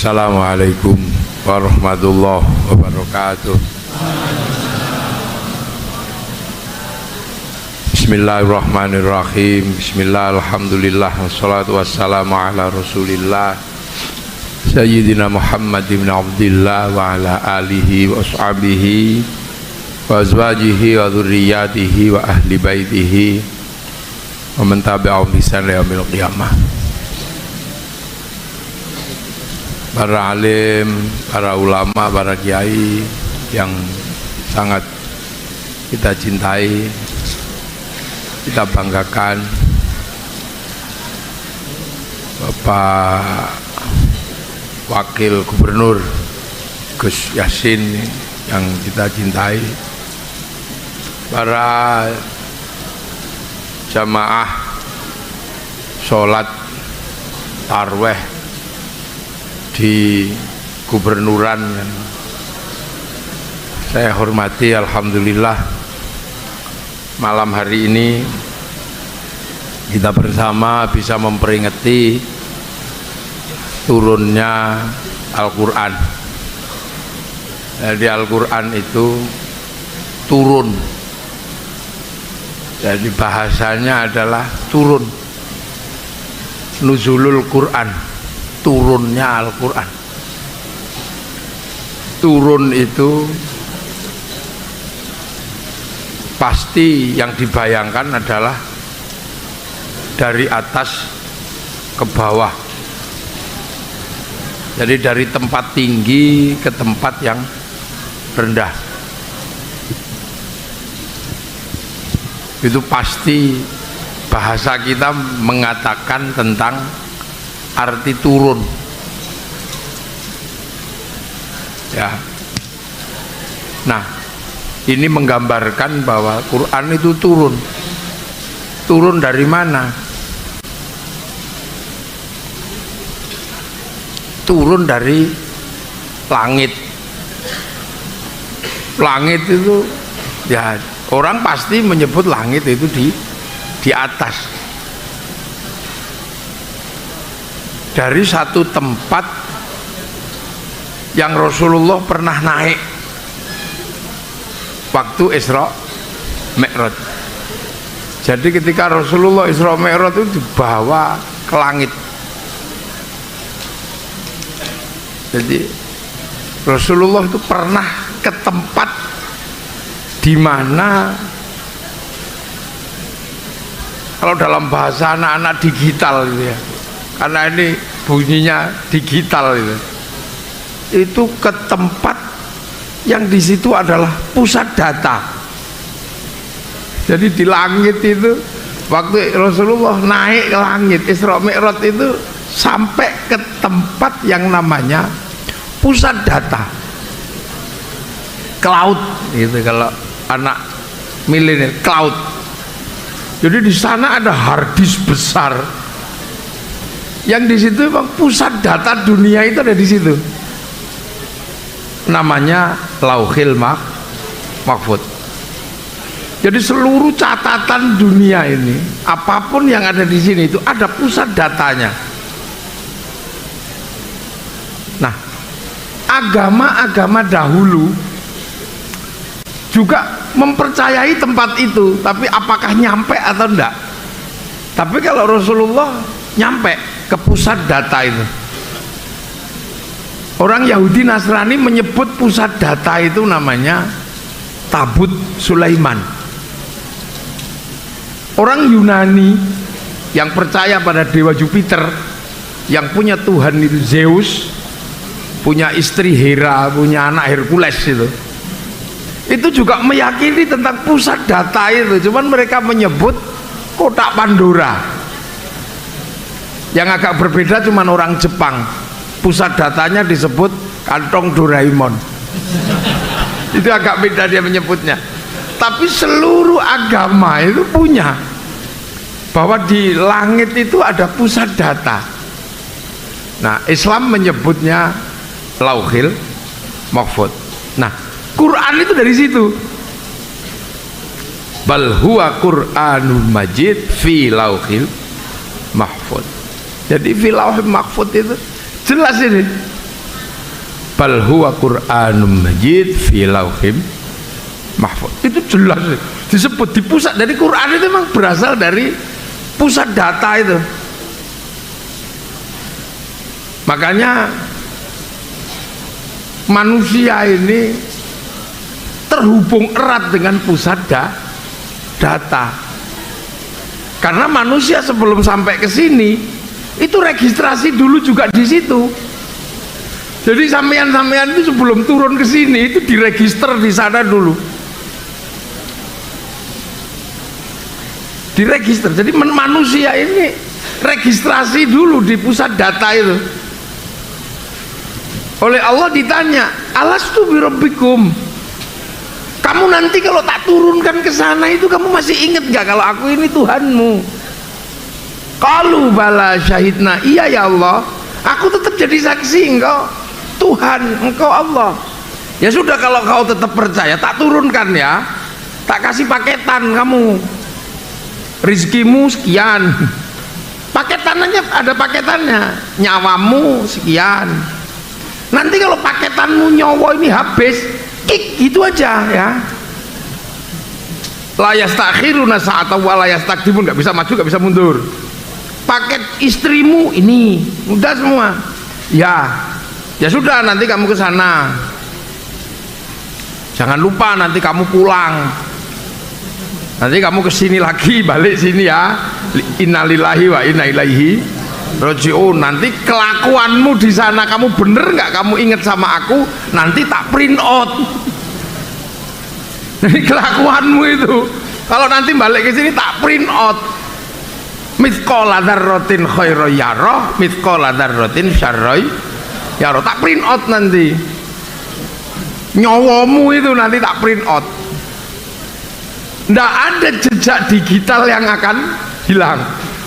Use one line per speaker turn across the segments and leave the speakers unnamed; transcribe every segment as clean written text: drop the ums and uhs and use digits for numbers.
Assalamualaikum warahmatullahi wabarakatuh. Bismillahirrahmanirrahim. Bismillah, alhamdulillah, wassalatu wassalamu ala rasulillah Sayyidina Muhammad ibn Abdillah wa ala alihi wa ashabihi wa azwajihi wa dhurriyyatihi wa ahli baitihi wa man tabi'ahum bi ihsan ila yaumil qiyamah. Para alim, para ulama, para kiai yang sangat kita cintai, kita banggakan, Bapak Wakil Gubernur Gus Yassin yang kita cintai, para jamaah sholat tarweh di gubernuran, saya hormati. Alhamdulillah, malam hari ini kita bersama bisa memperingati turunnya Al-Quran. Jadi Al-Quran itu turun, jadi bahasanya adalah turun, nuzulul Quran, turunnya Al-Quran. Turun itu pasti yang dibayangkan adalah dari atas ke bawah, jadi dari tempat tinggi ke tempat yang rendah. Itu pasti bahasa kita mengatakan tentang arti turun, ya. Nah, ini menggambarkan bahwa Quran itu turun. Turun dari mana? Turun dari langit. Langit itu, ya, orang pasti menyebut langit itu di atas. Dari satu tempat yang Rasulullah pernah naik waktu Isra Mi'raj. Jadi ketika Rasulullah Isra Mi'raj itu dibawa ke langit. Jadi Rasulullah itu pernah ke tempat di mana kalau dalam bahasa anak-anak digital gitu ya, karena ini bunyinya digital itu ke tempat yang di situ adalah pusat data. Jadi di langit itu waktu Rasulullah naik ke langit Isra Mi'raj itu sampai ke tempat yang namanya pusat data, cloud gitu kalau anak milenial, cloud. Jadi di sana ada harddisk besar yang di situ memang pusat data dunia itu ada di situ. Namanya Lauhil Mahfuz. Jadi seluruh catatan dunia ini, apapun yang ada di sini itu ada pusat datanya. Nah, agama-agama dahulu juga mempercayai tempat itu, tapi apakah nyampe atau enggak? Tapi kalau Rasulullah nyampe ke pusat data itu. Orang Yahudi Nasrani menyebut pusat data itu namanya Tabut Sulaiman. Orang Yunani yang percaya pada dewa Jupiter, yang punya Tuhan itu Zeus, punya istri Hera, punya anak Hercules itu juga meyakini tentang pusat data itu. Cuman mereka menyebut kotak Pandora. Yang agak berbeda cuman orang Jepang, pusat datanya disebut kantong Doraemon. Itu agak beda dia menyebutnya. Tapi seluruh agama itu punya bahwa di langit itu ada pusat data. Nah, Islam menyebutnya Lauhil Mahfuz. Nah, Quran itu dari situ. Bal huwa Qur'anul Majid fi Lauhil Mahfuz. Jadi fi Lauhil Mahfuz itu jelas ini bal huwa Qur'anum Majid fi lauhim mahfuz. Itu jelas disebut di pusat. Dari Quran itu memang berasal dari pusat data itu. Makanya manusia ini terhubung erat dengan pusat data. Karena manusia sebelum sampai ke sini itu registrasi dulu juga di situ. Jadi sampean-sampean itu sebelum turun ke sini itu diregister di sana dulu. Diregister. Jadi manusia ini registrasi dulu di pusat data itu. Oleh Allah ditanya, alastu birabbikum, kamu nanti kalau tak turunkan ke sana itu kamu masih ingat gak kalau aku ini Tuhanmu? Qalu bala syahidna, iya ya Allah, aku tetap jadi saksi engkau Tuhan, engkau Allah. Ya sudah, kalau kau tetap percaya, tak turunkan ya, tak kasih paketan kamu, rizkimu sekian, paketannya ada paketannya, nyawamu sekian. Nanti kalau paketanmu nyawa ini habis, kik gitu aja ya. La yastakhiruna sa'atan wa la yastaqdimun, nggak bisa maju nggak bisa mundur. Paket istrimu ini udah semua. Ya sudah, nanti kamu ke sana. Jangan lupa nanti kamu pulang. Nanti kamu ke sini lagi, balik sini ya. Innalillahi wa inna ilaihi raji'un. Nanti kelakuanmu di sana, kamu bener nggak kamu inget sama aku, nanti tak print out. Jadi kelakuanmu itu kalau nanti balik ke sini tak print out. Mithqala dzarratin khairan yarah, mithqala dzarratin syarran yarah, tak print out nanti. Nyawamu itu nanti tak print out. Nggak ada jejak digital yang akan hilang.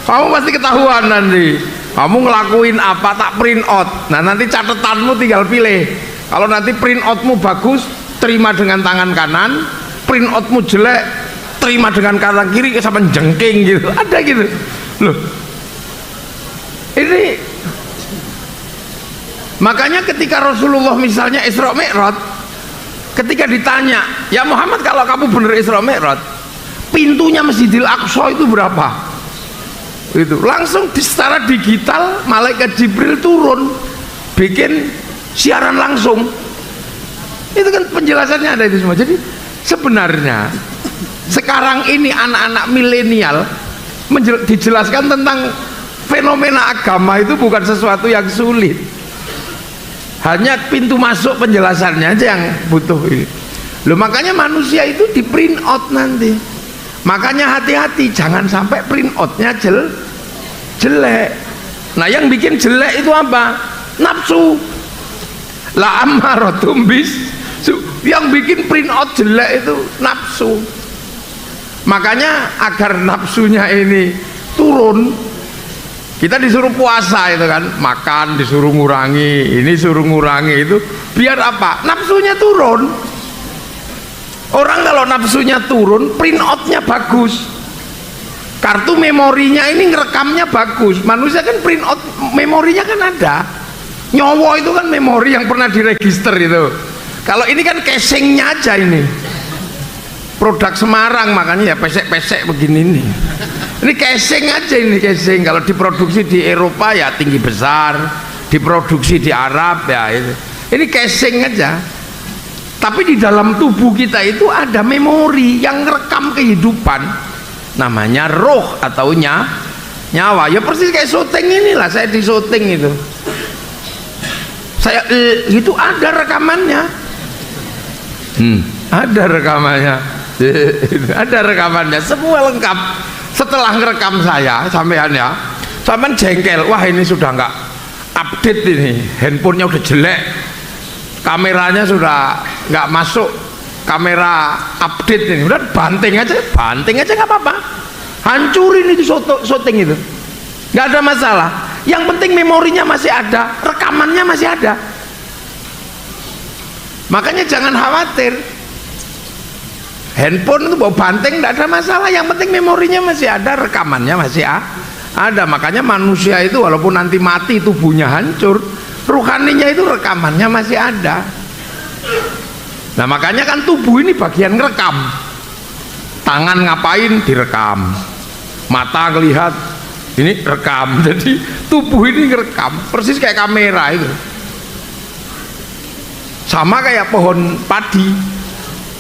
Kamu pasti ketahuan nanti kamu ngelakuin apa, tak print out. Nah nanti catatanmu tinggal pilih. Kalau nanti print outmu bagus, terima dengan tangan kanan. Print outmu jelek, terima dengan tangan kiri sampai jengking gitu. Ada gitu loh. Ini makanya ketika Rasulullah misalnya Isra Mi'raj, ketika ditanya, ya Muhammad kalau kamu bener Isra Mi'raj, pintunya Masjidil Aqsa itu berapa? Itu langsung secara digital malaikat Jibril turun bikin siaran langsung. Itu kan penjelasannya ada itu semua. Jadi sebenarnya sekarang ini anak-anak milenial dijelaskan tentang fenomena agama itu bukan sesuatu yang sulit. Hanya pintu masuk penjelasannya aja yang butuh ini. Loh, makanya manusia itu di print out nanti. Makanya hati-hati jangan sampai print outnya jelek. Nah yang bikin jelek itu apa? Nafsu. La ammaratum bis. Yang bikin print out jelek itu nafsu. Makanya agar nafsunya ini turun, kita disuruh puasa itu kan, makan disuruh ngurangi, ini suruh ngurangi itu, biar apa? Nafsunya turun. Orang kalau nafsunya turun, print outnya bagus, kartu memorinya ini ngerekamnya bagus. Manusia kan print out memorinya kan ada. Nyawa itu kan memori yang pernah diregister itu. Kalau ini kan casingnya aja ini. Produk Semarang makanya ya pesek-pesek begini nih. Ini casing aja, ini casing. Kalau diproduksi di Eropa ya tinggi besar, diproduksi di Arab ya itu. Ini casing aja. Tapi di dalam tubuh kita itu ada memori yang merekam kehidupan, namanya roh atau nyawa. Ya persis kayak syuting inilah, saya di syuting itu. Saya itu ada rekamannya. Ada rekamannya. Ada rekamannya, semua lengkap. Setelah ngerekam saya, sampean ya, sampean jengkel, wah ini sudah nggak update ini, handphonenya udah jelek, kameranya sudah nggak masuk kamera update ini, udah banting aja nggak apa-apa, hancurin itu syuting itu, nggak ada masalah. Yang penting memorinya masih ada, rekamannya masih ada. Makanya jangan khawatir, handphone itu bawa banting tidak ada masalah, yang penting memorinya masih ada, rekamannya masih ada. Makanya manusia itu walaupun nanti mati tubuhnya hancur, ruhaninya itu rekamannya masih ada. Nah makanya kan tubuh ini bagian ngerekam. Tangan ngapain direkam, mata ngelihat ini rekam. Jadi tubuh ini ngerekam persis kayak kamera itu. Sama kayak pohon padi.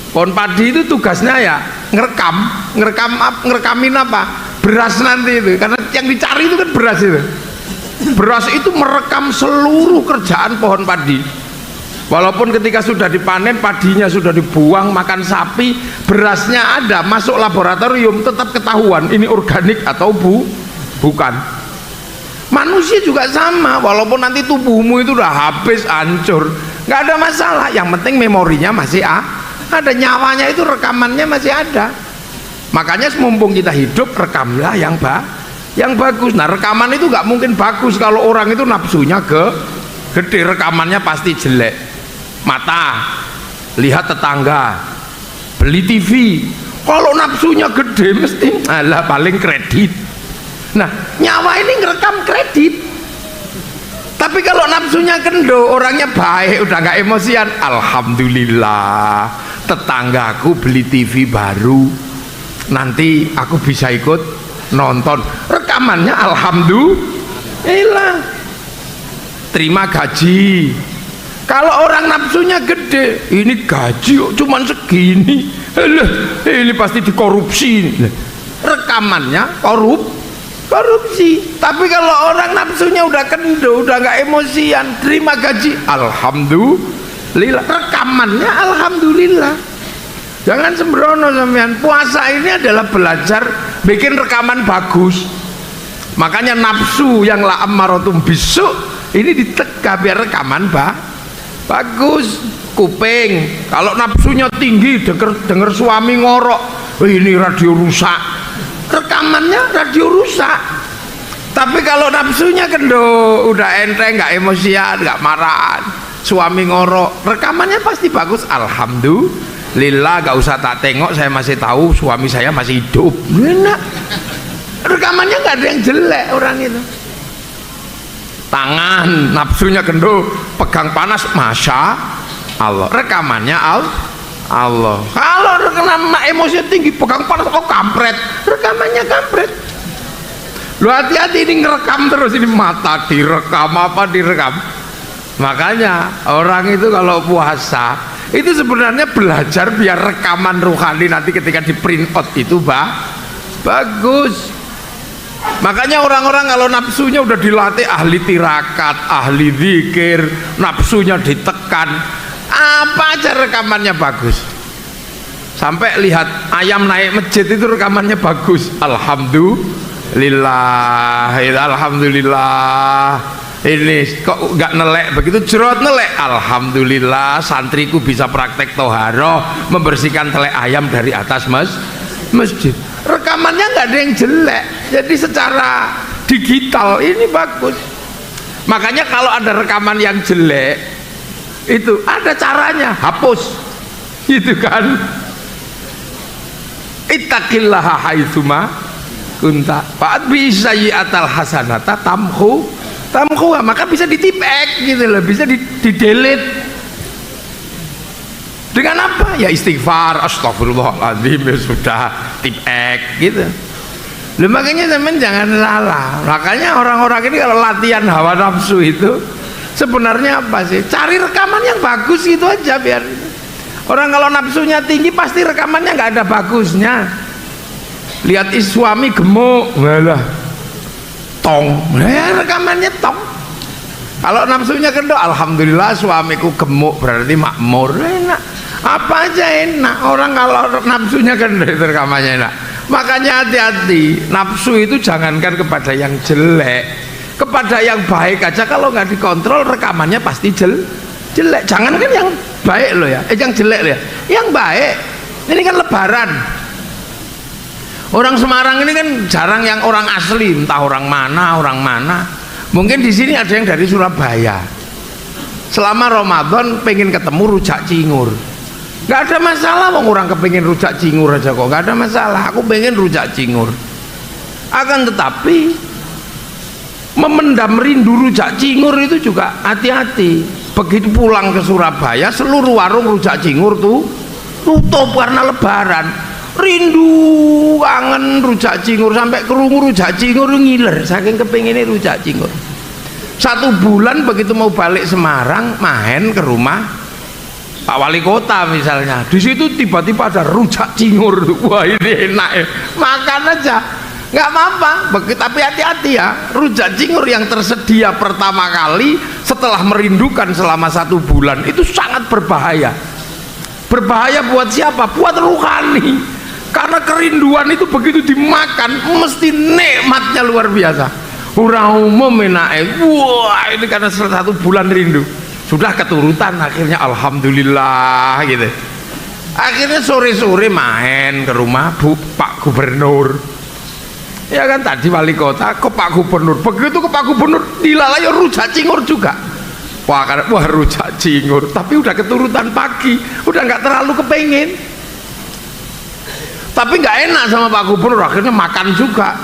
Pohon padi itu tugasnya ya ngerekamin apa? Beras nanti itu, karena yang dicari itu kan beras itu. Beras itu merekam seluruh kerjaan pohon padi. Walaupun ketika sudah dipanen, padinya sudah dibuang makan sapi, berasnya ada, masuk laboratorium tetap ketahuan ini organik atau bukan. Manusia juga sama, walaupun nanti tubuhmu itu udah habis, hancur, nggak ada masalah. Yang penting memorinya masih ada, nyawanya itu rekamannya masih ada. Makanya mumpung kita hidup, rekamlah yang bagus. Nah rekaman itu nggak mungkin bagus kalau orang itu nafsunya gede, rekamannya pasti jelek. Mata lihat tetangga beli TV, kalau nafsunya gede mesti alah paling kredit. Nah nyawa ini ngerekam kredit. Tapi kalau nafsunya kendo, orangnya baik, udah nggak emosian, alhamdulillah tetanggaku beli TV baru, nanti aku bisa ikut nonton. Rekamannya alhamdulillah. Terima gaji. Kalau orang nafsunya gede, ini gaji cuman segini, ini pasti dikorupsi. Rekamannya korupsi. Tapi kalau orang nafsunya udah kendo, udah nggak emosian, terima gaji, alhamdulillah. Rekamannya alhamdulillah. Jangan sembrono sampean. Puasa ini adalah belajar bikin rekaman bagus. Makanya nafsu yang la ammaratum bisu ini ditegak biar rekaman bagus. Kuping, kalau nafsunya tinggi, denger suami ngorok, ini radio rusak, rekamannya radio rusak. Tapi kalau nafsunya kendo, udah enteng, nggak emosian, nggak marahan, suami ngorok, rekamannya pasti bagus, alhamdulillah. Gak usah tak tengok, saya masih tahu suami saya masih hidup. Enak, rekamannya nggak ada yang jelek orang itu. Tangan nafsunya kendo, pegang panas, masya Allah, rekamannya Allah. Kalau rekaman emosi tinggi, pegang panas, oh kampret, rekamannya kampret. Lu hati-hati, ini ngerekam terus, ini mata direkam, apa direkam. Makanya orang itu kalau puasa itu sebenarnya belajar biar rekaman rohani nanti ketika di print out itu bagus. Makanya orang-orang kalau nafsunya udah dilatih ahli tirakat, ahli zikir, nafsunya ditekan, apa aja rekamannya bagus. Sampai lihat ayam naik masjid itu rekamannya bagus, alhamdulillah. Ini kok nggak nelek, begitu jerot nelek, alhamdulillah. Santriku bisa praktek toharoh, membersihkan telek ayam dari atas masjid. Rekamannya nggak ada yang jelek, jadi secara digital ini bagus. Makanya kalau ada rekaman yang jelek itu ada caranya, hapus gitu kan. Ittaqillaha haitsuma kunta fa'at bi sayyi'atal hasanata tamhu, maka bisa ditipek gitu loh, bisa di-delete. Dengan apa? Ya istighfar, astagfirullahaladzim, ya sudah, tipek gitu. Loh, makanya teman jangan salah. Makanya orang-orang ini kalau latihan hawa nafsu itu sebenarnya apa sih? Cari rekaman yang bagus gitu aja biar. Orang kalau nafsunya tinggi pasti rekamannya nggak ada bagusnya. Lihat suami gemuk, malah tong, rekamannya tong. Kalau nafsunya kendo, alhamdulillah suamiku gemuk, berarti makmur, enak. Apa aja enak. Orang kalau nafsunya kendo itu rekamannya enak. Makanya hati-hati, nafsu itu jangankan kepada yang jelek, kepada yang baik aja kalau nggak dikontrol rekamannya pasti jelek. Jangankan yang baik loh ya, yang jelek loh ya, yang baik. Ini kan Lebaran, orang Semarang ini kan jarang yang orang asli, entah orang mana. Mungkin di sini ada yang dari Surabaya. Selama Ramadan pengen ketemu rujak cingur, nggak ada masalah. Orang kepengen rujak cingur aja kok nggak ada masalah. Aku pengen rujak cingur. Akan tetapi memendam rindu rujak cingur itu juga hati-hati. Begitu pulang ke Surabaya, seluruh warung rujak cingur tuh tutup karena lebaran. Rindu kangen rujak cingur, sampai kerungu rujak cingur ngiler saking kepinginnya rujak cingur. 1 bulan begitu mau balik Semarang, main ke rumah Pak Wali Kota misalnya, di situ tiba-tiba ada rujak cingur. Wah, ini enak ya, makan aja nggak apa-apa. Tapi hati-hati ya, rujak cingur yang tersedia pertama kali setelah merindukan selama 1 bulan itu sangat berbahaya. Berbahaya buat siapa? Buat rohani, karena kerinduan itu begitu dimakan mesti nikmatnya luar biasa. Urang umum enake, wah ini karena 1 bulan rindu sudah keturutan, akhirnya alhamdulillah gitu. Akhirnya sore-sore main ke rumah Pak Gubernur, ya kan, tadi wali kota ke Pak Gubernur. Begitu ke Pak Gubernur dilalai rujak cingur juga. Wah rujak cingur, tapi udah keturutan pagi, udah nggak terlalu kepengen. Tapi nggak enak sama Pak Gubernur, akhirnya makan juga.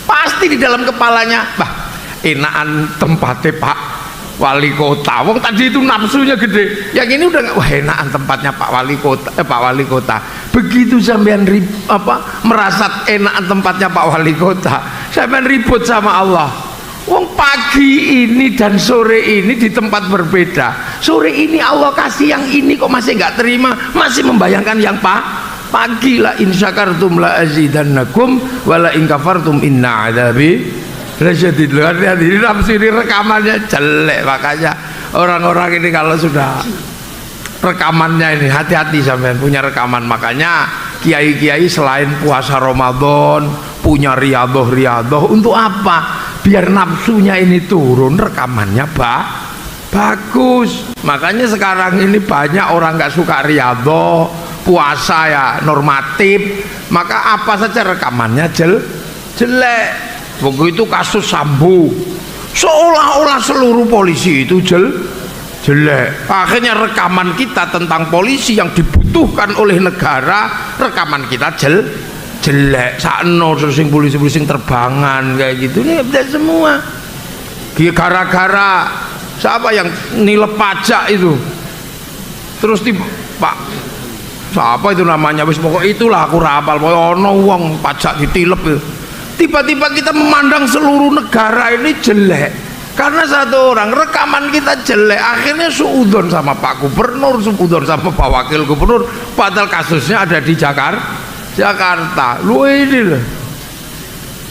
Pasti di dalam kepalanya, bah enakan tempatnya Pak Wali Kota. Wong tadi itu nafsunya gede, yang ini udah nggak, wah enakan tempatnya Pak Wali Kota. Pak Wali Kota. Begitu sampean merasa enakan tempatnya Pak Wali Kota, sampean ribut sama Allah. Wong pagi ini dan sore ini di tempat berbeda. Sore ini Allah kasih yang ini kok masih nggak terima, masih membayangkan yang pagi. La in syakartum la azidannakum wa la in kafartum inna adabi lasyadid. Jadi nafsu ini rekamannya jelek, makanya orang-orang ini kalau sudah rekamannya ini hati-hati sampean punya rekaman. Makanya kiai-kiai selain puasa Ramadan punya riyadhah untuk apa? Biar nafsunya ini turun, rekamannya bagus. Makanya sekarang ini banyak orang nggak suka riyadhah, puasa ya normatif, maka apa saja rekamannya jelek. Begitu kasus Sambo, seolah-olah seluruh polisi itu jelek. Akhirnya rekaman kita tentang polisi yang dibutuhkan oleh negara, rekaman kita jelek. Sakno sing polisi-polisi terbangan kayak gitu, ini update semua. Gara-gara siapa yang nilai pajak itu, terus Pak siapa itu namanya, wis pokok itulah aku rapal, pokok ono wong pajak ditilep itu. Tiba-tiba kita memandang seluruh negara ini jelek karena 1 orang, rekaman kita jelek. Akhirnya suudon sama Pak Gubernur, suudon sama Pak Wakil Gubernur, padahal kasusnya ada di Jakarta. Lu ini loh,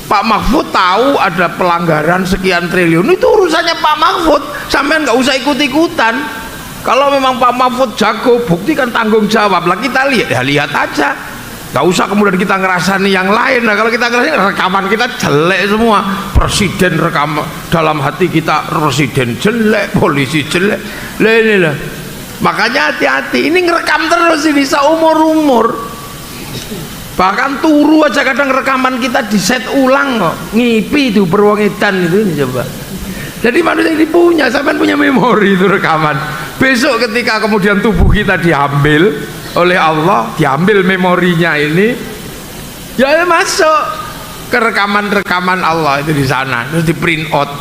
Pak Mahfud tahu ada pelanggaran sekian triliun, itu urusannya Pak Mahfud, sampean nggak usah ikut-ikutan. Kalau memang Pak Mahfud jago, buktikan, tanggung jawab lah. Kita lihat aja, nggak usah kemudian kita ngerasani yang lain. Nah kalau kita ngerasani, rekaman kita jelek semua. Presiden rekam dalam hati kita, presiden jelek, polisi jelek. Ini lah, makanya hati-hati, ini ngerekam terus ini seumur-umur. Bahkan turu aja kadang rekaman kita diset ulang kok, ngipi itu berwongedan itu, ini coba. Jadi manusia ini punya, sampean punya memori itu rekaman. Besok ketika kemudian tubuh kita diambil oleh Allah, diambil memorinya ini, ya masuk ke rekaman-rekaman Allah itu di sana, terus di print out.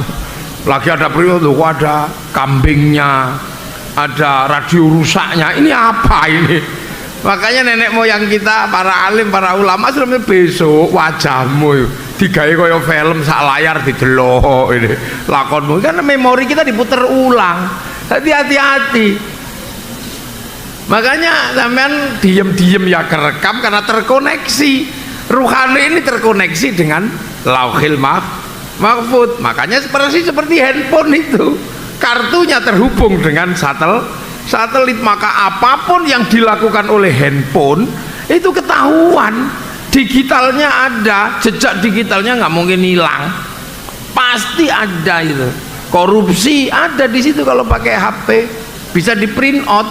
Lagi ada print out, ada kambingnya, ada radio rusaknya, ini apa ini? Makanya nenek moyang kita, para alim, para ulama sudah besok wajahmu digawe kaya film sak layar didelok ini lakonmu, karena memori kita diputer ulang. Hati-hati. Makanya sampean diem-diem ya kerekam karena terkoneksi. Ruhani ini terkoneksi dengan Lauhil Mahfud. Makanya seperti handphone itu, kartunya terhubung dengan satelit, maka apapun yang dilakukan oleh handphone itu ketahuan, digitalnya ada, jejak digitalnya nggak mungkin hilang, pasti ada itu. Korupsi ada di situ kalau pakai HP, bisa di print out,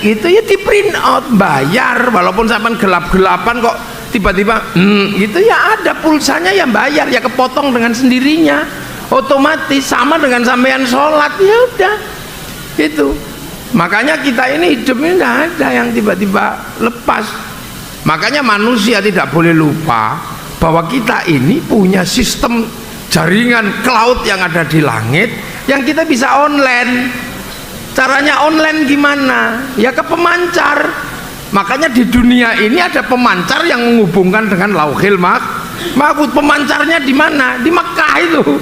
gitu ya, di print out, bayar walaupun sampai gelap-gelapan kok tiba-tiba gitu ya, ada pulsanya yang bayar ya, kepotong dengan sendirinya, otomatis. Sama dengan sampean sholat, ya udah itu. Makanya kita ini hidup ini tidak ada yang tiba-tiba lepas. Makanya manusia tidak boleh lupa bahwa kita ini punya sistem jaringan cloud yang ada di langit yang kita bisa online. Caranya online gimana? Ya ke pemancar. Makanya di dunia ini ada pemancar yang menghubungkan dengan Lauhil Mahfuz. Pemancarnya di mana? Di Mekah itu.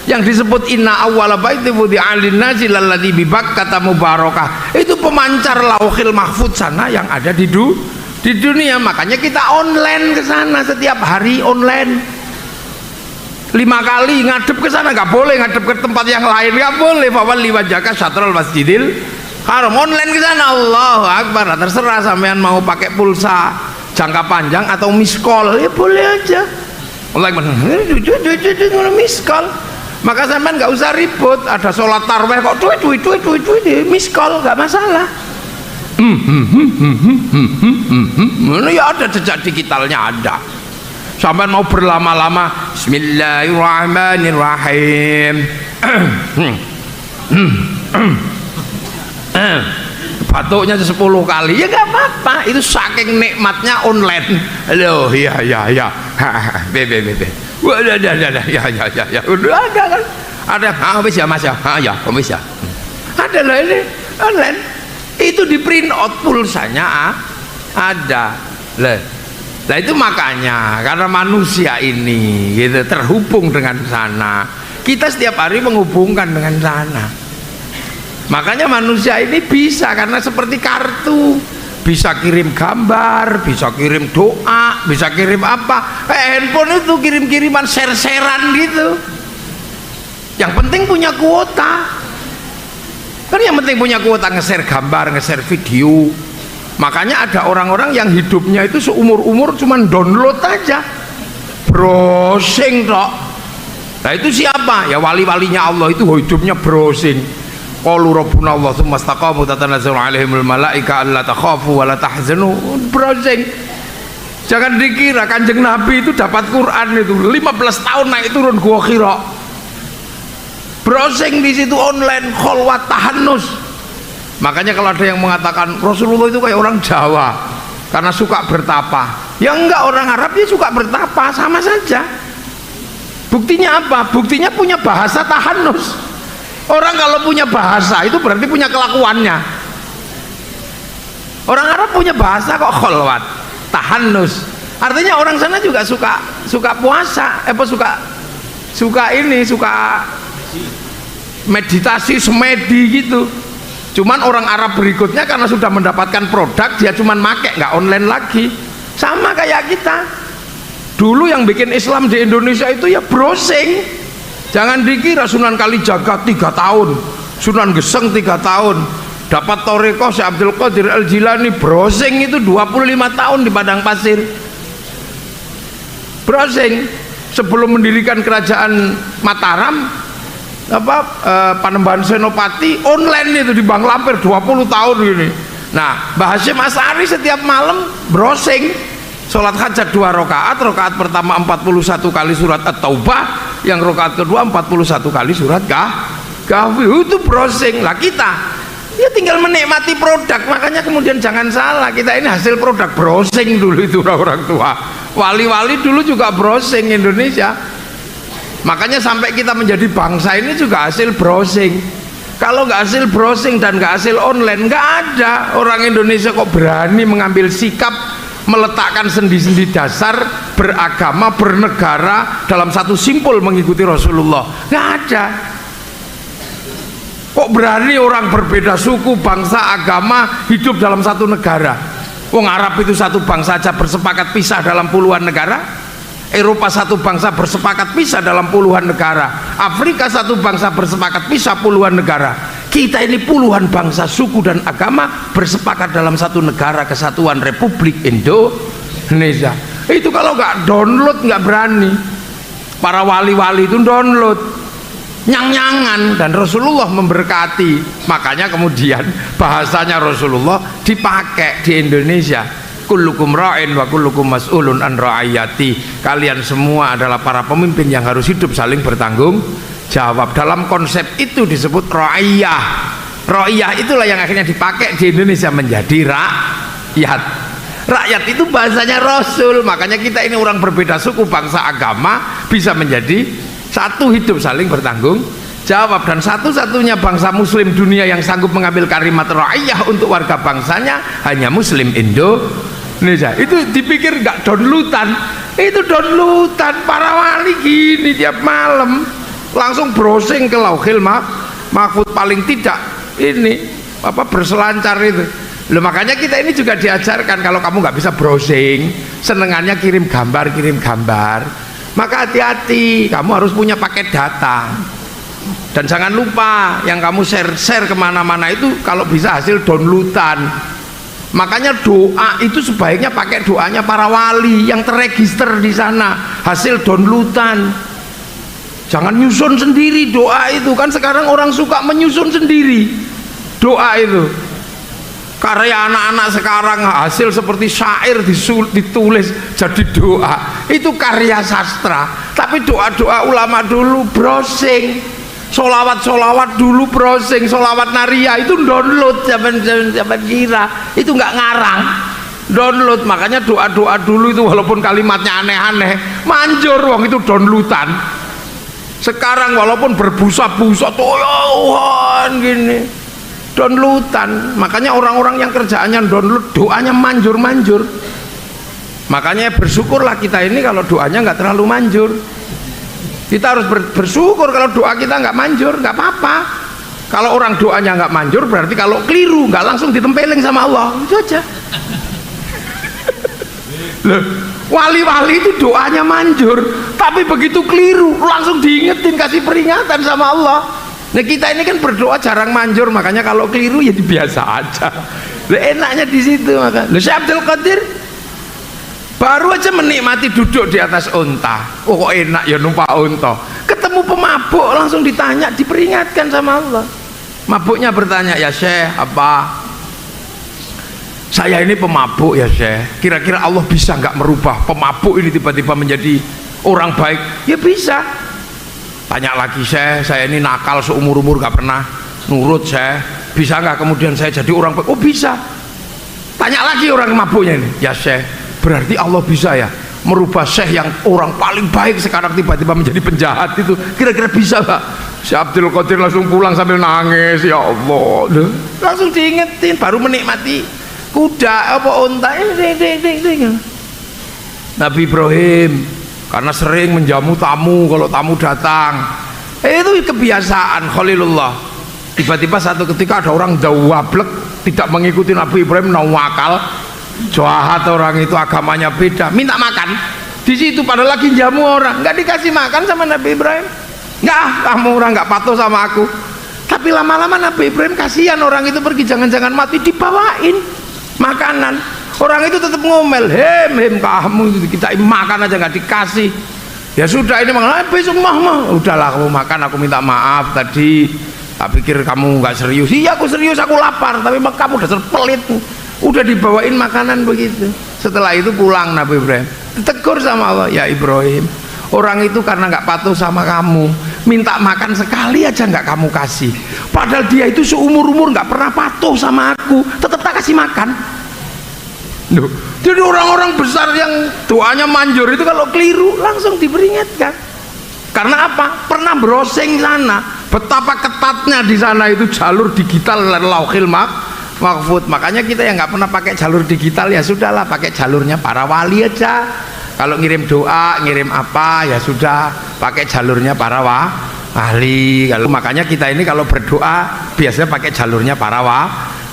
Yang disebut inna awwala baiti wudi'a lin-nasi lalladzi bi Bakkah mubarakah. Itu pemancar Lauhil Mahfuz sana yang ada di dunia. Makanya kita online ke sana setiap hari online. 5 kali ngadep ke sana, nggak boleh ngadep ke tempat yang lain, nggak boleh. Fawalli wajhaka syatral masjidil haram, online ke sana. Allahu akbar. Terserah sampean mau pakai pulsa jangka panjang atau miss call, ya boleh aja. Allah miss call. Maka sampean nggak usah ribut. Ada sholat tarweh kok miss call, nggak masalah. Ya ada jejak digitalnya ada. Sampai mau berlama-lama Bismillahirrahmanirrahim batuknya 10 kali ya nggak apa-apa, itu saking nikmatnya online loh. Ya udah ada kan, ada habis ya mas ya, ya habis ya, ada lah ini online, itu di print out pulsanya ada lah. Nah itu makanya karena manusia ini gitu terhubung dengan sana, kita setiap hari menghubungkan dengan sana. Makanya manusia ini bisa, karena seperti kartu, bisa kirim gambar, bisa kirim doa, bisa kirim apa. Handphone itu kirim-kiriman share-sharean gitu. Yang penting punya kuota. Kan yang penting punya kuota, nge-share gambar, nge-share video. Makanya ada orang-orang yang hidupnya itu seumur-umur cuman download aja, browsing tok. Nah itu siapa? Ya wali-walinya Allah itu hidupnya browsing. Qalu rabbuna Allah tsumma istaqamu tatanazzalu alaihimul malaika alla takhafu wa la tahzanu, browsing. Jangan dikira Kanjeng Nabi itu dapat Quran itu 15 tahun naik turun Gua Hira. Browsing di situ online, kholwat tahannus. Makanya kalau ada yang mengatakan Rasulullah itu kayak orang Jawa karena suka bertapa, ya enggak, orang Arab ya suka bertapa, sama saja. Buktinya apa? Buktinya punya bahasa tahannus. Orang kalau punya bahasa itu berarti punya kelakuannya. Orang Arab punya bahasa kok kholwat, tahannus. Artinya orang sana juga suka puasa, suka meditasi, semedi gitu. Cuman orang Arab berikutnya karena sudah mendapatkan produk, dia cuman make, nggak online lagi. Sama kayak kita. Dulu yang bikin Islam di Indonesia itu ya browsing. Jangan dikira Sunan Kalijaga 3 tahun, Sunan Geseng 3 tahun, dapat Thariqah Syekh Abdul Qadir Al Jilani, browsing itu 25 tahun di padang pasir. Browsing sebelum mendirikan kerajaan Mataram, Panembahan Senopati, online itu di Bang Lampir 20 tahun ini. Nah Mbah Hasyim Asy'ari setiap malam browsing, sholat hajat 2 rakaat, rakaat pertama 41 kali surat At-Taubah, yang rakaat kedua 41 kali surat Kahfi. Itu browsing. Lah kita ya tinggal menikmati produk. Makanya kemudian jangan salah, kita ini hasil produk browsing dulu itu orang tua. Wali-wali dulu juga browsing Indonesia. Makanya sampai kita menjadi bangsa ini juga hasil browsing. Kalau nggak hasil browsing dan nggak hasil online, nggak ada orang Indonesia kok berani mengambil sikap meletakkan sendi-sendi dasar beragama, bernegara dalam satu simpul mengikuti Rasulullah. Nggak ada. Kok berani orang berbeda suku, bangsa, agama hidup dalam satu negara? Wong Arab itu satu bangsa saja bersepakat pisah dalam puluhan negara. Eropa satu bangsa bersepakat pisah dalam puluhan negara. Afrika satu bangsa bersepakat pisah puluhan negara. Kita ini puluhan bangsa, suku dan agama bersepakat dalam satu negara kesatuan Republik Indonesia. Itu kalau nggak download nggak berani. Para wali-wali itu download, nyang-nyangan, dan Rasulullah memberkati. Makanya kemudian bahasanya Rasulullah dipakai di Indonesia. Kullukum ra'in wa kullukum mas'ulun an ra'ayati. Kalian semua adalah para pemimpin yang harus hidup saling bertanggung jawab. Dalam konsep itu disebut ra'iyah. Ra'iyah itulah yang akhirnya dipakai di Indonesia menjadi rakyat. Rakyat itu bahasanya Rasul. Makanya kita ini orang berbeda suku, bangsa, agama bisa menjadi Satu hidup saling bertanggung jawab, dan satu-satunya bangsa muslim dunia yang sanggup mengambil kalimat ra'iyah untuk warga bangsanya hanya muslim Indonesia. Itu dipikir nggak downloadan, itu downloadan. Para wali gini tiap malam langsung browsing ke Lauhil Mahfuz, paling tidak ini apa berselancar itu. Loh, makanya kita ini juga diajarkan kalau kamu nggak bisa browsing, senengannya kirim gambar, maka hati-hati, kamu harus punya paket data. Dan jangan lupa yang kamu share kemana-mana itu kalau bisa hasil downloadan. Makanya doa itu sebaiknya pakai doanya para wali yang terregister di sana, hasil downloadan. Jangan nyusun sendiri doa itu, kan sekarang orang suka menyusun sendiri doa itu. Karya anak-anak sekarang hasil seperti syair ditulis jadi doa, itu karya sastra. Tapi doa-doa ulama dulu browsing, solawat dulu browsing, solawat naria itu download zaman kira, itu nggak ngarang, download. Makanya doa-doa dulu itu walaupun kalimatnya aneh-aneh manjur, wong itu downloadan. Sekarang walaupun berbusa-busa Tuhan gini, downloadan. Makanya orang-orang yang kerjaannya download doanya manjur. Makanya bersyukurlah kita ini kalau doanya nggak terlalu manjur. Kita harus bersyukur kalau doa kita nggak manjur, nggak apa-apa. Kalau orang doanya nggak manjur berarti kalau keliru nggak langsung ditempelin sama Allah, itu aja. Loh, wali-wali itu doanya manjur, tapi begitu keliru langsung diingetin, kasih peringatan sama Allah. Nah kita ini kan berdoa jarang manjur, makanya kalau keliru ya biasa aja. Loh, enaknya di situ. Maka loh, Syekh Abdul Qadir baru aja menikmati duduk di atas unta, oh kok enak ya numpak unta, ketemu pemabuk langsung ditanya, diperingatkan sama Allah. Mabuknya bertanya, ya Syekh, apa saya ini pemabuk ya Syekh, kira-kira Allah bisa nggak merubah pemabuk ini tiba-tiba menjadi orang baik? Ya bisa. Tanya lagi, Syekh, saya ini nakal seumur-umur nggak pernah nurut Syekh, bisa nggak kemudian saya jadi orang baik? Oh bisa. Tanya lagi orang mabuknya ini, ya Syekh, berarti Allah bisa ya merubah Syekh yang orang paling baik sekarang tiba-tiba menjadi penjahat itu, kira-kira bisa nggak? Syekh Abdul Qadir langsung pulang sambil nangis, ya Allah. Langsung diingetin, baru menikmati kuda apa unta. Nabi Ibrahim karena sering menjamu tamu, kalau tamu datang itu kebiasaan Khalilullah. Tiba-tiba satu ketika ada orang dawablek tidak mengikuti Nabi Ibrahim, nawakal, jahat orang itu, agamanya beda, minta makan di situ padahal lagi jamu orang, nggak dikasih makan sama Nabi Ibrahim. Nggak, kamu orang nggak patuh sama aku. Tapi lama-lama Nabi Ibrahim kasihan orang itu pergi, jangan-jangan mati, dibawain makanan. Orang itu tetap ngomel, hem kamu kita makan aja nggak dikasih. Ya sudah ini makan, besok mah udahlah kamu makan, aku minta maaf tadi, tak pikir kamu nggak serius. Iya aku serius, aku lapar, tapi kamu dasar pelit. Udah dibawain makanan begitu. Setelah itu pulang Nabi Ibrahim, ditegur sama Allah, ya Ibrahim, orang itu karena nggak patuh sama kamu, minta makan sekali aja nggak kamu kasih, padahal dia itu seumur-umur nggak pernah patuh sama aku, tetap tak kasih makan. Loh, jadi orang-orang besar yang doanya manjur itu kalau keliru langsung diperingatkan. Karena apa? Pernah browsing sana, betapa ketatnya di sana itu jalur digital Lauhil Mahfuz. Makanya kita yang nggak pernah pakai jalur digital ya sudahlah, pakai jalurnya para wali aja. Kalau ngirim doa, ngirim apa ya sudah pakai jalurnya para wali. Kalau makanya kita ini kalau berdoa biasanya pakai jalurnya para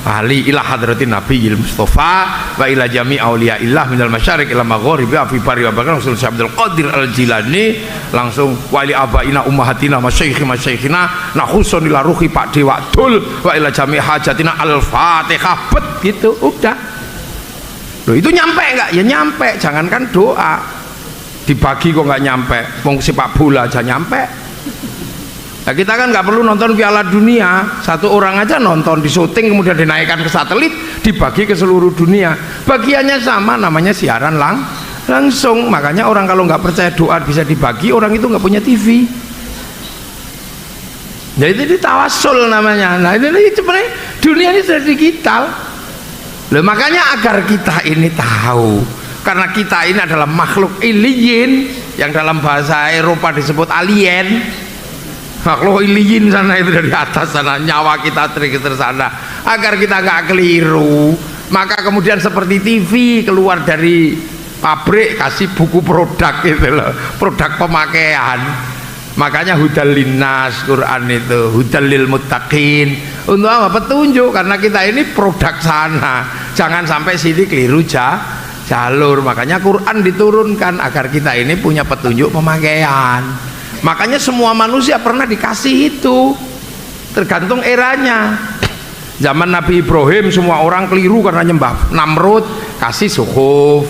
wali, ila hadratin nabiyil mustafa wa ila jami auliya illah minal masyariq ila magharibi fi bari wa bakar Rasul Syekh Abdul Qadir Al-Jilani langsung wali abaina ummahatina masyayikhina nakhusun ila ruhi Pak Dewa Dul wa ila jami hajatina al-Fatihah, bet gitu udah. Loh itu nyampe nggak? Ya nyampe, jangankan doa dibagi kok nggak nyampe, wong sepak bola aja nyampe. Nah, kita kan nggak perlu nonton Piala Dunia, satu orang aja nonton, di syuting kemudian dinaikkan ke satelit, dibagi ke seluruh dunia, bagiannya sama, namanya siaran langsung. Makanya orang kalau nggak percaya doa bisa dibagi, orang itu nggak punya TV. Jadi tawassul namanya. Nah ini sebenarnya dunia ini sudah digital. Loh, makanya agar kita ini tahu, karena kita ini adalah makhluk iliyin yang dalam bahasa Eropa disebut alien, makhluk iliyin sana itu dari atas sana, nyawa kita trigger sana, agar kita nggak keliru. Maka kemudian seperti TV keluar dari pabrik kasih buku produk gitu loh, produk pemakaian. Makanya hudal linnas Quran itu, hudal lil muttaqin, untuk apa? Petunjuk, karena kita ini produk sana, jangan sampai sini keliru jalur. Makanya Quran diturunkan agar kita ini punya petunjuk pemakaian. Makanya semua manusia pernah dikasih itu, tergantung eranya. Zaman Nabi Ibrahim semua orang keliru karena nyembah Namrud, kasih suhuf.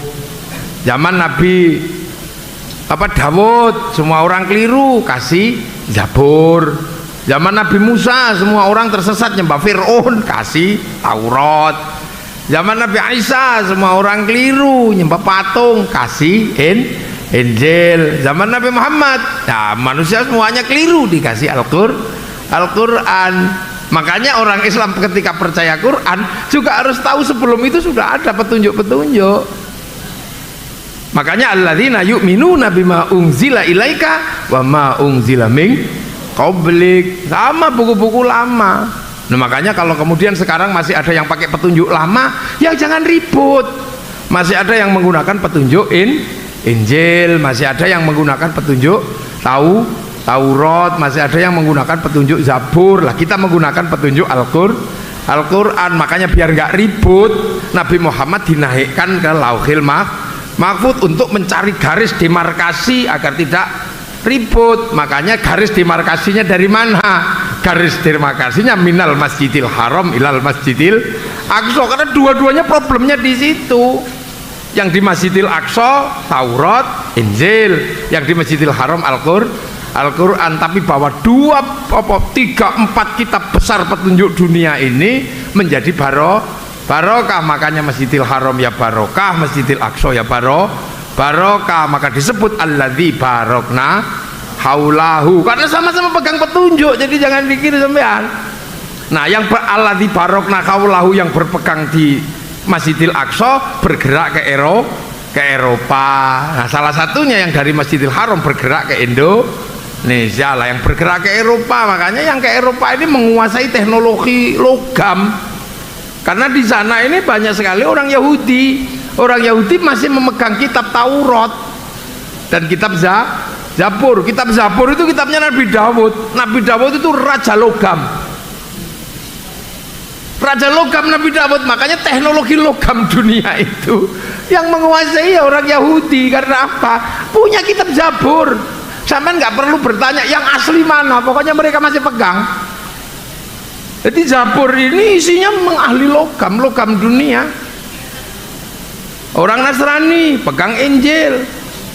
Zaman Nabi Dawud semua orang keliru, kasih Zabur. Zaman Nabi Musa semua orang tersesat nyembah Fir'aun, kasih Taurat. Zaman Nabi Isa semua orang keliru nyembah patung, kasih Injil. Zaman Nabi Muhammad, nah manusia semuanya keliru, dikasih Al-Quran. Makanya orang Islam ketika percaya Quran juga harus tahu sebelum itu sudah ada petunjuk-petunjuk. Makanya alladzina yu'minuna bima unzila ilaika wa ma unzila min qablik, sama buku-buku lama. Nah makanya kalau kemudian sekarang masih ada yang pakai petunjuk lama, ya jangan ribut. Masih ada yang menggunakan petunjuk Injil, masih ada yang menggunakan petunjuk Taurat, masih ada yang menggunakan petunjuk Zabur. Lah kita menggunakan petunjuk Al-Quran. Makanya biar nggak ribut, Nabi Muhammad dinaikkan ke Lauhil Mahfud untuk mencari garis demarkasi agar tidak ribut. Makanya garis demarkasinya dari mana? Garis demarkasinya minal Masjidil Haram ilal Masjidil Aqsa, karena dua-duanya problemnya di situ. Yang di Masjidil Aqsa Taurat, Injil, yang di Masjidil Haram Al-Quran. Tapi bahwa 3-4 kitab besar petunjuk dunia ini menjadi barokah. Makanya Masjidil Haram ya barokah, Masjidil Aqsa ya barokah. Maka disebut alladzi barokna haulahu, karena sama-sama pegang petunjuk. Jadi jangan dikira sampean. Nah yang alladzi barokna haulahu, yang berpegang di Masjidil Aqsa bergerak ke Eropa. Nah salah satunya yang dari Masjidil Haram bergerak ke Indonesia lah, yang bergerak ke Eropa. Makanya yang ke Eropa ini menguasai teknologi logam, karena di sana ini banyak sekali orang Yahudi. Orang Yahudi masih memegang kitab Taurat dan kitab Zabur. Kitab Zabur itu kitabnya Nabi Dawud. Nabi Dawud itu raja logam. Raja logam Nabi Dawud. Makanya teknologi logam dunia itu yang menguasai ya orang Yahudi. Karena apa? Punya kitab Zabur. Sampai nggak perlu bertanya yang asli mana, pokoknya mereka masih pegang. Jadi Zabur ini isinya mengahli logam dunia. Orang Nasrani pegang Injil.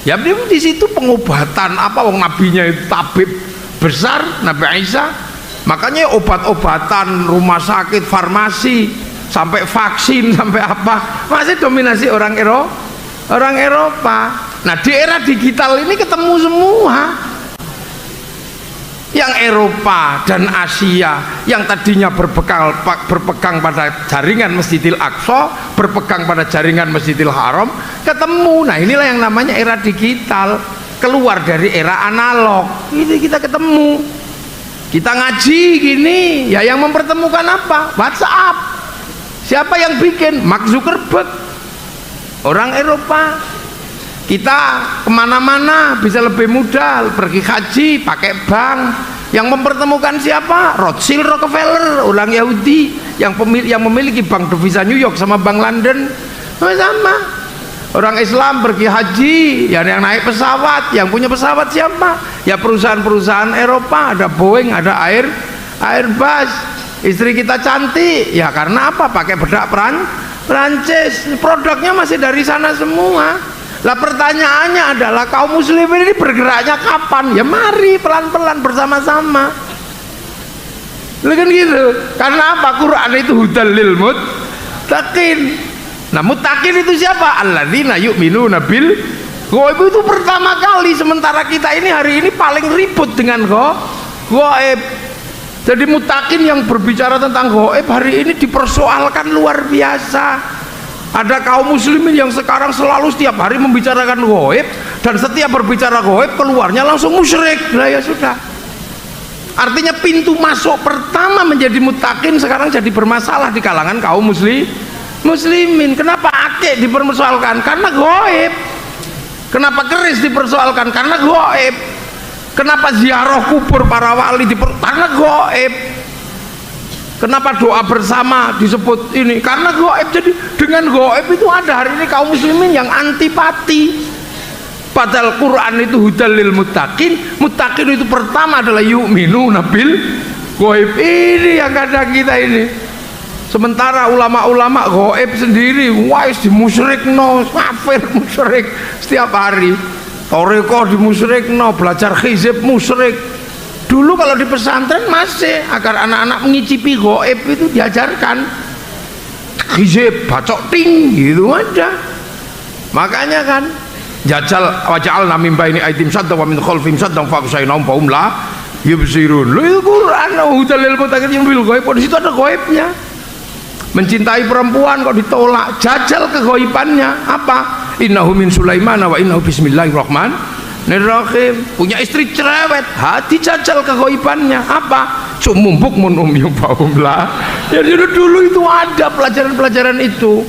Ya di situ pengobatan apa, wong nabinya itu tabib besar Nabi Isa. Makanya obat-obatan, rumah sakit, farmasi, sampai vaksin, sampai apa masih dominasi orang Eropa. Nah di era digital ini ketemu semua. Yang Eropa dan Asia yang tadinya berpegang pada jaringan Masjidil Aqsa, berpegang pada jaringan Masjidil Haram, ketemu. Nah inilah yang namanya era digital, keluar dari era analog. Ini kita ketemu, kita ngaji gini, ya yang mempertemukan apa? WhatsApp. Siapa yang bikin? Mark Zuckerberg, orang Eropa. Kita kemana-mana bisa lebih mudah, pergi haji pakai bank. Yang mempertemukan siapa? Rothschild, Rockefeller, orang Yahudi yang memiliki bank devisa New York sama bank London. Sama. Orang Islam pergi haji, yang naik pesawat, yang punya pesawat siapa? Ya perusahaan-perusahaan Eropa, ada Boeing, ada Airbus. Istri kita cantik, ya karena apa? Pakai bedak Prancis. Produknya masih dari sana semua. Lah pertanyaannya adalah kaum muslimin ini bergeraknya kapan? Ya mari pelan-pelan bersama-sama. Kan gitu. Karena apa? Quran itu hudal lil muttaqin. Nah muttaqin itu siapa? Alladzina yu'minuna bil ghaib. Itu pertama kali. Sementara kita ini hari ini paling ribut dengan ghaib. Jadi muttaqin yang berbicara tentang ghaib hari ini dipersoalkan luar biasa. Ada kaum muslimin yang sekarang selalu setiap hari membicarakan gaib, dan setiap berbicara gaib keluarnya langsung musyrik. Nah ya sudah, artinya pintu masuk pertama menjadi muttaqin sekarang jadi bermasalah di kalangan kaum muslimin. Kenapa akik dipersoalkan? Karena gaib. Kenapa keris dipersoalkan? Karena gaib. Kenapa ziarah kubur para wali karena gaib. Kenapa doa bersama disebut ini? Karena gaib. Jadi dengan gaib itu ada hari ini kaum muslimin yang antipati. Padahal Quran itu hudal lil muttaqin. Muttaqin itu pertama adalah yu'minu nabil gaib. Ini yang kadang kita ini. Sementara ulama-ulama gaib sendiri wais dimusyrikno, kafir musyrik setiap hari. Toreko dimusyrikno, belajar hizib musyrik. Dulu kalau di pesantren masih agar anak-anak mengicipi gaib itu diajarkan hizib, bacok ting gitu aja. Makanya kan jajal waja'alna min baini aidim saddan wa min khalfihim saddan faqshaynahum fahum la yubsirun. Lu itu Quran hudalil muttaqin bil gaib, di situ ada gaibnya. Mencintai perempuan kok ditolak, jajal kegaibannya apa? Innahu min Sulaiman wa innahu bismillahirrahmanirrahim. Punya istri cerewet, hati jajal kegaibannya apa? Sumumbuk mun umyum faumlah. Ya dulu itu ada pelajaran-pelajaran itu.